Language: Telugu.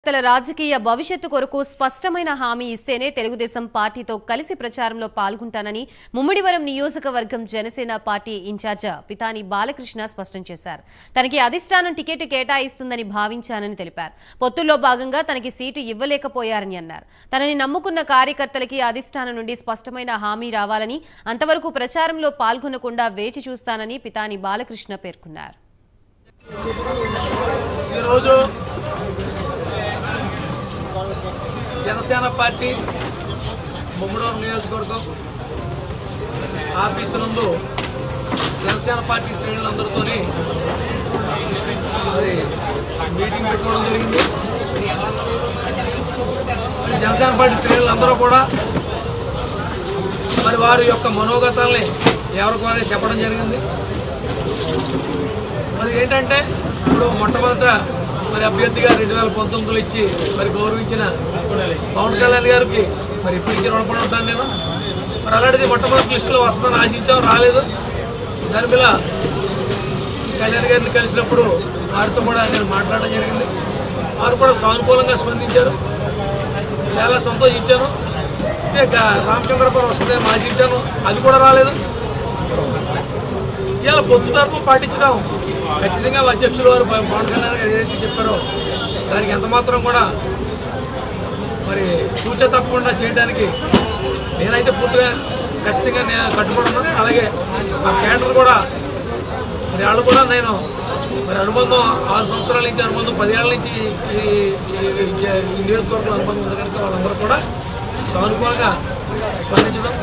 తల రాజకీయ భవిష్యత్తు కొరకు స్పష్టమైన హామీ ఇస్తేనే తెలుగుదేశం పార్టీతో కలిసి ప్రచారంలో పాల్గొంటానని ముమ్మిడివరం నియోజకవర్గం జనసేన పార్టీ ఇన్ఛార్జ్ పితాని బాలకృష్ణ స్పష్టం చేశారు. తనకి అధిష్టానం టికెట్ కేటాయిస్తుందని భావించానని తెలిపారు. పొత్తుల్లో భాగంగా తనకి సీటు ఇవ్వలేకపోయారని అన్నారు. తనని నమ్ముకున్న కార్యకర్తలకి అధిష్టానం నుండి స్పష్టమైన హామీ రావాలని, అంతవరకు ప్రచారంలో పాల్గొనకుండా వేచి చూస్తానని పితాని బాలకృష్ణ పేర్కొన్నారు. జనసేన పార్టీ ముమ్మిడివరం నియోజకవర్గం ఆఫీసు నందు జనసేన పార్టీ శ్రేణులందరితో మరి మీటింగ్ పెట్టుకోవడం జరిగింది. జనసేన పార్టీ శ్రేణులందరూ కూడా మరి వారి యొక్క మనోగతాల్ని ఎవరికి వారే చెప్పడం జరిగింది. మరి ఏంటంటే ఇప్పుడు మొట్టమొదట మరి అభ్యర్థిగా 2019లో ఇచ్చి మరి గౌరవించిన పవన్ కళ్యాణ్ గారికి మరి ఇప్పటికీ రుణపడి ఉంటాను నేను. మరి అలాంటిది మొట్టమొదటి లిస్టులో వస్తుందని ఆశించాం, రాలేదు. దాని మీద కళ్యాణ్ గారిని కలిసినప్పుడు వారితో కూడా నేను మాట్లాడడం జరిగింది. వారు కూడా సానుకూలంగా స్పందించారు, చాలా సంతోషించాను. రామచంద్రపురం వస్తుందని ఆశించాను, అది కూడా రాలేదు. ఇలా పొత్తు తరఫున పాటించడం ఖచ్చితంగా అధ్యక్షులు వారు పవన్ కళ్యాణ్ గారు ఏదైతే చెప్పారో దానికి ఎంతమాత్రం కూడా మరి కూర్చో తప్పకుండా చేయడానికి నేనైతే పూర్తిగా ఖచ్చితంగా నేను కట్టుబడి ఉన్నాను. అలాగే ఆ కేడర్ కూడా మరి వాళ్ళు కూడా నేను మరి అనుబంధం 6 సంవత్సరాల నుంచి అనుబంధం 10 ఏళ్ళ నుంచి ఈ నియోజకవర్గంలో అనుబంధం ఉంది కనుక వాళ్ళందరూ కూడా సానుకూలంగా స్పందించడం